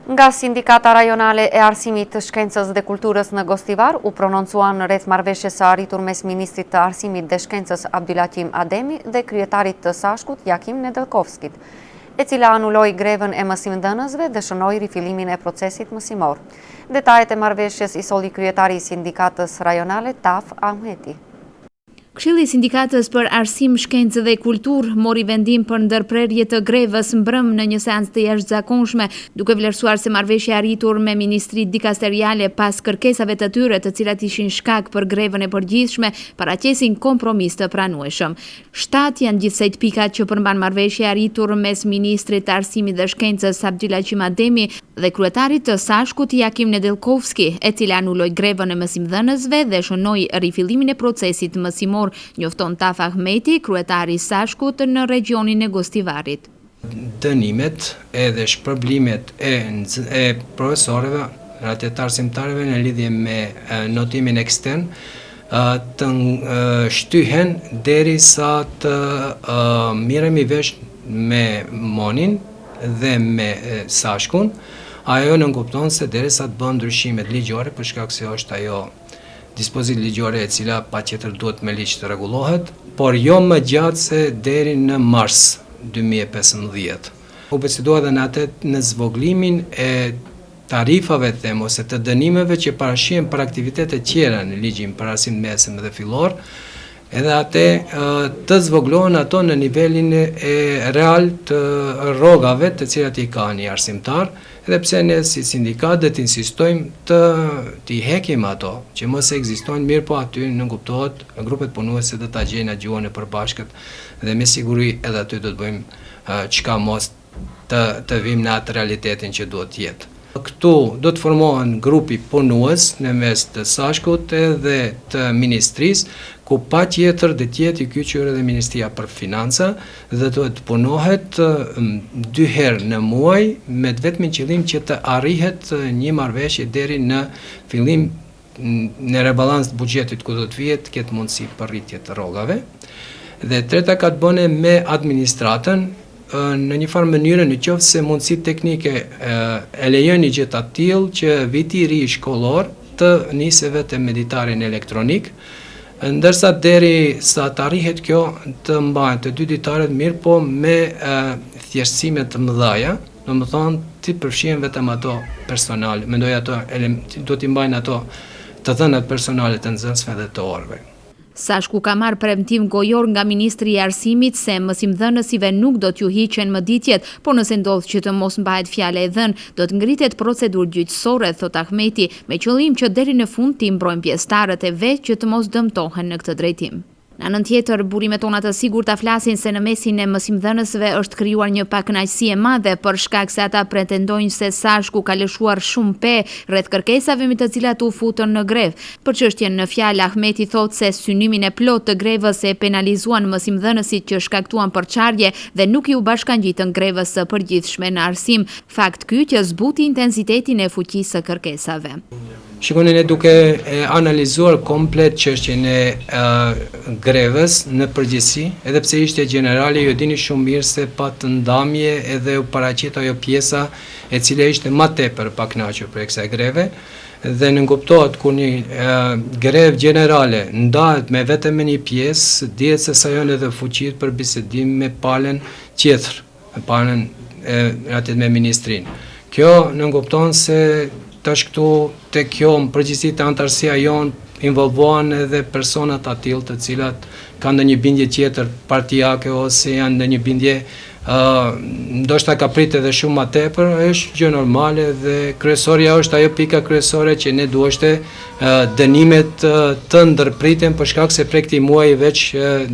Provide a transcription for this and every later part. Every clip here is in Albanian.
Nga Sindikata Rajonale e Arsimit të Shkencës dhe Kulturës në Gostivar u prononcuan rreth marrëveshjes së arritur mes Ministrit të Arsimit dhe Shkencës Abdylatim Ademi dhe kryetarit të Sashkut Jakim Nedelkovskit, e cila anuloi grevën e mësimdhënësve dhe shënoi rifillimin e procesit mësimor. Detajet e marrëveshjes i solli kryetari i Sindikatës Rajonale Taf Ahmeti. Këshilli i Sindikatës për Arsim, Shkencë dhe Kulturë mori vendim për ndërprerje të grevës mbrëm në një seancë të jashtëzakonshme, duke vlerësuar se marrëveshja e arritur me ministritë dikasteriale pas kërkesave të tyre, të cilat ishin shkak për grevën e përgjithshme, paraqesin kompromis të pranueshëm. 7 janë gjithsejt pikat që përmban marrëveshja e arritur mes ministrit të Arsimit dhe Shkencës Abdylatim Ademi dhe kryetarit të Sashkut Jakim Nedelkovski, e cila anuloi grevën e mësimdhënësve dhe shënoi rifillimin e procesit mësimor, njofton Taf Ahmeti, kryetari i Sashkut në regionin e Gostivarit. Dënimet edhe shpërblimet e profesorëve, të arsimtarëve në lidhje me notimin ekstern të shtyhen derisa të miremi vesh me Monin dhe me Sashkun. Ajo nënkupton se derisa të bën ndryshimet ligjore, për shkak se është ajo dispozitë ligjore e cila patjetër duhet me ligj të rregullohet, por jo më gjatë se deri në mars 2015. U bisedua edhe në zvoglimin e tarifave ose të dënimeve që parashihen për aktivitete tjera në ligjin për arsim mesëm dhe fillor, edhe atë të zvoglohen ato në nivelin e real të rrogave të cilat i ka një arsimtar, edhe pse ne si sindikat dhe të insistojmë të hekim ato, që mos ekzistojnë, mirë po aty nënkuptohet grupet punuese dhe ta gjejnë gjuhën e përbashkët dhe me siguri edhe aty do të bëjmë çka mos të vim në atë realitetin që duhet të jetë. Këtu do të formohen grupi punues në mes të Sashkut dhe të Ministrisë, ku patjetër do të jetë i kyçur edhe Ministria për Financa dhe do të punohet 2 herë në muaj me vetëm qëllim që të arrihet një marrëveshje deri në fillim në rebalans të buxhetit ku do të vihet këtë mundësi për rritje të rrogave. Dhe treta ka të bëne me administratën, në një farë mënyrë në qoftë se mundësitë teknike e lejojnë një gjë të tillë që viti i ri shkollor të nisë vetëm me ditarin elektronik, ndërsa deri sa të arrihet kjo të mbahen të 2 ditaret mirë po me thjeshtësime të mëdha, domethënë ti përfshihen vetëm ato personale, mendoj ato do t'i mbajnë ato të dhënat personale të nxënësve dhe të orëve. Sashku ka marrë premtim gojor nga Ministri i Arsimit se mësimdhënësive nuk do t'ju hiqen mëditjet, por nëse ndodh që të mos mbahet fjala e dhënë, do të ngritet procedurë gjyqësore, thot Ahmeti, me qëllim që deri në fund t'i mbrojnë pjesëtarët e vet që të mos dëmtohen në këtë drejtim. Në anën tjetër, burimet tona të sigurta flasin se në mesin e mësimdhënësve është krijuar një pakënaqësi e madhe për shkak se ata pretendojnë se Sashku ka lëshuar shumë pe rreth kërkesave me të cilat u futën në grevë. Për çështjen në fjalë, Ahmeti thotë se synimin e plot të grevës e penalizuan mësimdhënësit që shkaktuan përçarje dhe nuk ju bashkangjitën grevës së përgjithshme në arsim, fakt ky që zbuti intensitetin e fuqisë së kërkesave. Shikoni, ne duke analizuar komplet çështjen e grevës në përgjithësi, edhe pse ishte generale, ju dini shumë mirë se pa të ndamje edhe u paraqit ajo pjesa e cila ishte më tepër pakënaqur për kësaj greve, dhe nënkuptohet kur një grevë generale ndahet me vetëm një pjesë, dihet se sa janë edhe fuqitë për bisedim me palën tjetër, me palën me ministrin. Kjo nënkupton se tash këtu te kjo në përgjithësi të antarësia jonë involvohen edhe personat atil të cilat kanë ndonjë bindje tjetër partijake ose janë ndonjë bindje ndoshta ka prit edhe shumë më tepër, është gjë normale dhe kryesorja është ajo pika kryesore që ne duheshte dënimet të ndërpriten për shkak se prej këtij muaji veç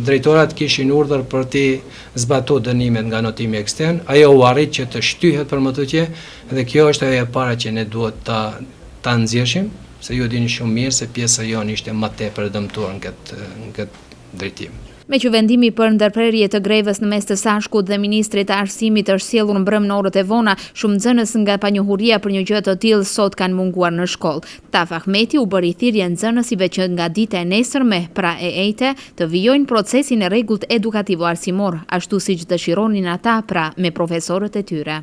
drejtorat kishin urdhër për të zbatuar dënimet nga notimi ekstern. Ajo u arrit që të shtyhet për mëtutje dhe kjo është ajo e para që ne duhet ta nxjerrim, se ju dini shumë mirë se pjesa jonë ishte më tepër dëmtuar në këtë drejtim. Me që vendimi për ndërprerje të grevës në mes të Sashkut dhe Ministrit të Arsimit është sjellur mbrëm në orët e vona, shumë nxënës nga panjohuria për një gjë të tillë sot kanë munguar në shkollë. Taf Ahmeti u bëri thirrje nxënësive që nga dita e nesërme, pra e ejte, të vijojnë procesin e rregullt edukativo arsimor, ashtu siç dëshironin ata, pra me profesorët e tyre.